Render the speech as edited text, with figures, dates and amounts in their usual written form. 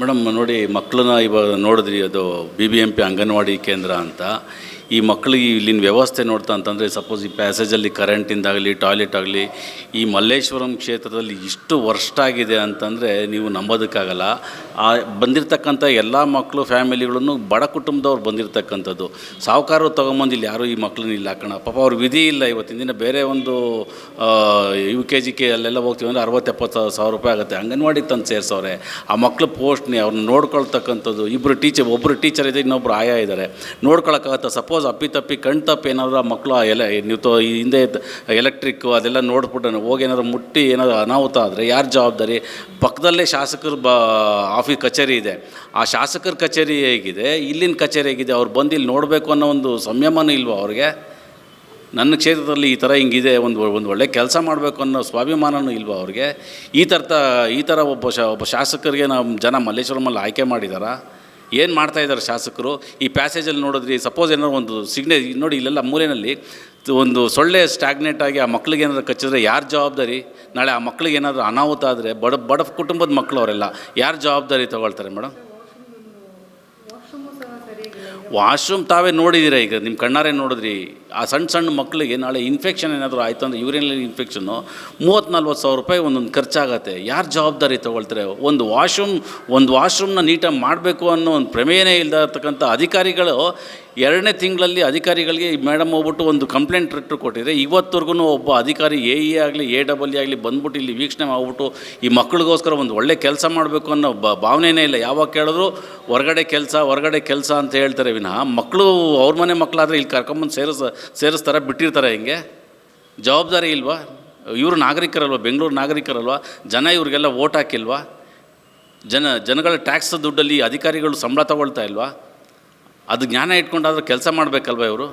Madam ನೋಡಿ, ಮಕ್ಕಳನ್ನ ಇವಾಗ ನೋಡಿದ್ರಿ, ಅದು BBMP ಅಂಗನವಾಡಿ ಕೇಂದ್ರ ಅಂತ. ಈ ಮಕ್ಕಳಿಗೆ ಇಲ್ಲಿನ ವ್ಯವಸ್ಥೆ ನೋಡ್ತಾ ಅಂತಂದರೆ, ಸಪೋಸ್ ಈ ಪ್ಯಾಸೇಜಲ್ಲಿ ಕರೆಂಟಿಂದಾಗಲಿ ಟಾಯ್ಲೆಟ್ ಆಗಲಿ ಈ ಮಲ್ಲೇಶ್ವರಂ ಕ್ಷೇತ್ರದಲ್ಲಿ ಇಷ್ಟು ವರ್ಸ್ಟ್ ಆಗಿದೆ ಅಂತಂದರೆ ನೀವು ನಂಬೋದಕ್ಕಾಗಲ್ಲ. ಬಂದಿರತಕ್ಕಂಥ ಎಲ್ಲ ಮಕ್ಕಳು ಫ್ಯಾಮಿಲಿಗಳನ್ನು ಬಡ ಕುಟುಂಬದವ್ರು ಬಂದಿರತಕ್ಕಂಥದ್ದು. ಸಾಹುಕಾರರು ತೊಗೊಂಬಂದು ಇಲ್ಲಿ ಯಾರೂ ಈ ಮಕ್ಕಳನ್ನ ಇಲ್ಲಿ ಹಾಕೋಣ, ಪಾಪ ಅವ್ರ ವಿಧಿ ಇಲ್ಲ. ಇವತ್ತಿನ ದಿನ ಬೇರೆ ಒಂದು UKG ಅಲ್ಲೆಲ್ಲ ಹೋಗ್ತೀವಿ ಅಂದರೆ 60-70 ಸಾವಿರ ರೂಪಾಯಿ ಆಗುತ್ತೆ. ಅಂಗನವಾಡಿಗೆ ತಂದು ಸೇರಿಸವ್ರೆ. ಆ ಮಕ್ಕಳು ಪೋಸ್ಟ್ನಿ ಅವ್ರನ್ನ ನೋಡ್ಕೊಳ್ತಕ್ಕಂಥದ್ದು. ಒಬ್ಬರು ಟೀಚರ್ ಇದೆ, ಇನ್ನೊಬ್ಬರು ಆಯಾ ಇದ್ದಾರೆ, ನೋಡ್ಕೊಳಕ್ಕಾಗತ್ತೆ. ಸಪೋಸ್ ಅಪ್ಪಿತಪ್ಪಿ ತಪ್ಪಿ ಏನಾದರೂ ಆ ಮಕ್ಕಳು ನೀವು ಹಿಂದೆ ಎಲೆಕ್ಟ್ರಿಕ್ಕು ಅದೆಲ್ಲ ನೋಡ್ಬಿಟ್ಟು ಹೋಗಿ ಏನಾದ್ರು ಮುಟ್ಟಿ ಏನಾದರೂ ಅನಾಹುತ ಆದರೆ ಯಾರು ಜವಾಬ್ದಾರಿ? ಪಕ್ಕದಲ್ಲೇ ಶಾಸಕರ ಆಫೀಸ್ ಕಚೇರಿ ಇದೆ. ಆ ಶಾಸಕರ ಕಚೇರಿ ಹೇಗಿದೆ, ಇಲ್ಲಿನ ಕಚೇರಿ ಹೇಗಿದೆ, ಅವ್ರು ಬಂದು ಇಲ್ಲಿ ನೋಡಬೇಕು ಅನ್ನೋ ಒಂದು ಸಂಯಮನೂ ಇಲ್ವ ಅವ್ರಿಗೆ? ನನ್ನ ಕ್ಷೇತ್ರದಲ್ಲಿ ಈ ಥರ ಹಿಂಗಿದೆ, ಒಂದು ಒಳ್ಳೆ ಕೆಲಸ ಮಾಡಬೇಕು ಅನ್ನೋ ಸ್ವಾಭಿಮಾನವೂ ಇಲ್ವ ಅವ್ರಿಗೆ? ಈ ಥರ ಒಬ್ಬ ಶಾಸಕರಿಗೆ ನಮ್ಮ ಜನ ಮಲ್ಲೇಶ್ವರಮಲ್ಲಿ ಆಯ್ಕೆ ಮಾಡಿದಾರಾ? ಏನು ಮಾಡ್ತಾಯಿದ್ದಾರೆ ಶಾಸಕರು? ಈ ಪ್ಯಾಸೇಜಲ್ಲಿ ನೋಡಿದ್ರಿ, ಸಪೋಸ್ ಏನಾದ್ರು ಒಂದು ನೋಡಿ, ಇಲ್ಲೆಲ್ಲ ಮೂಲೆಯಲ್ಲಿ ಒಂದು ಸೊಳ್ಳೆ ಸ್ಟ್ಯಾಗ್ನೇಟ್ ಆಗಿ ಆ ಮಕ್ಳಿಗೆ ಏನಾದ್ರು ಕಚ್ಚಿದ್ರೆ ಯಾರು ಜವಾಬ್ದಾರಿ? ನಾಳೆ ಆ ಮಕ್ಳಿಗೆ ಏನಾದರೂ ಅನಾಹುತ ಆದರೆ ಬಡ ಕುಟುಂಬದ ಮಕ್ಕಳು ಅವರೆಲ್ಲ ಯಾರು ಜವಾಬ್ದಾರಿ ತೊಗೊಳ್ತಾರೆ ಮೇಡಮ್? ವಾಶ್ರೂಮ್ ತಾವೇ ನೋಡಿದ್ದೀರ, ಈಗ ನಿಮ್ಮ ಕಣ್ಣಾರೆ ನೋಡಿದ್ರಿ. ಆ ಸಣ್ಣ ಮಕ್ಕಳಿಗೆ ನಾಳೆ ಇನ್ಫೆಕ್ಷನ್ ಏನಾದರೂ ಆಯಿತು ಅಂದರೆ ಯೂರಿನರಿ ಇನ್ಫೆಕ್ಷನ್ನು 30-40 ಸಾವಿರ ರೂಪಾಯಿ ಒಂದೊಂದು ಖರ್ಚಾಗತ್ತೆ. ಯಾರು ಜವಾಬ್ದಾರಿ ತೊಗೊಳ್ತಾರೆ? ಒಂದು ವಾಶ್ರೂಮ್ನ ನೀಟಾಗಿ ಮಾಡಬೇಕು ಅನ್ನೋ ಒಂದು ಪ್ರಮೇಯನೇ ಇಲ್ಲದರ್ತಕ್ಕಂಥ ಅಧಿಕಾರಿಗಳು 2ನೇ ತಿಂಗಳಲ್ಲಿ ಅಧಿಕಾರಿಗಳಿಗೆ ಮೇಡಮ್ ಹೋಗ್ಬಿಟ್ಟು ಒಂದು ಕಂಪ್ಲೇಂಟ್ ಲೆಟ್ರ್ ಕೊಟ್ಟಿದ್ರೆ, ಇವತ್ತವರೆಗೂ ಒಬ್ಬ ಅಧಿಕಾರಿ AE ಆಗಲಿ AEE ಆಗಲಿ ಬಂದ್ಬಿಟ್ಟು ಇಲ್ಲಿ ವೀಕ್ಷಣೆ ಮಾಡ್ಬಿಟ್ಟು ಈ ಮಕ್ಕಳಿಗೋಸ್ಕರ ಒಂದು ಒಳ್ಳೆ ಕೆಲಸ ಮಾಡಬೇಕು ಅನ್ನೋ ಭಾವನೆಯೇ ಇಲ್ಲ. ಯಾವಾಗ ಕೇಳಿದ್ರು ಹೊರಗಡೆ ಕೆಲಸ ಅಂತ ಹೇಳ್ತಾರೆ ವಿನಃ ಮಕ್ಕಳು ಅವ್ರ ಮನೆ ಮಕ್ಕಳಾದರೆ ಇಲ್ಲಿ ಕರ್ಕೊಂಬಂದು ಸೇರಿಸ್ತಾರೆ, ಬಿಟ್ಟಿರ್ತಾರೆ. ಹಿಂಗೆ ಜವಾಬ್ದಾರಿ ಇಲ್ವಾ? ಇವರು ನಾಗರಿಕರಲ್ವ, ಬೆಂಗಳೂರು ನಾಗರಿಕರಲ್ವ? ಜನ ಇವ್ರಿಗೆಲ್ಲ ವೋಟ್ ಹಾಕಿಲ್ವಾ? ಜನಗಳ ಟ್ಯಾಕ್ಸ್ ದುಡ್ಡಲ್ಲಿ ಅಧಿಕಾರಿಗಳು ಸಂಬಳ ತಗೊಳ್ತಾ ಇಲ್ವಾ? ಅದು ಜ್ಞಾನ ಇಟ್ಕೊಂಡಾದ್ರೂ ಕೆಲಸ ಮಾಡಬೇಕಲ್ವ ಇವರು?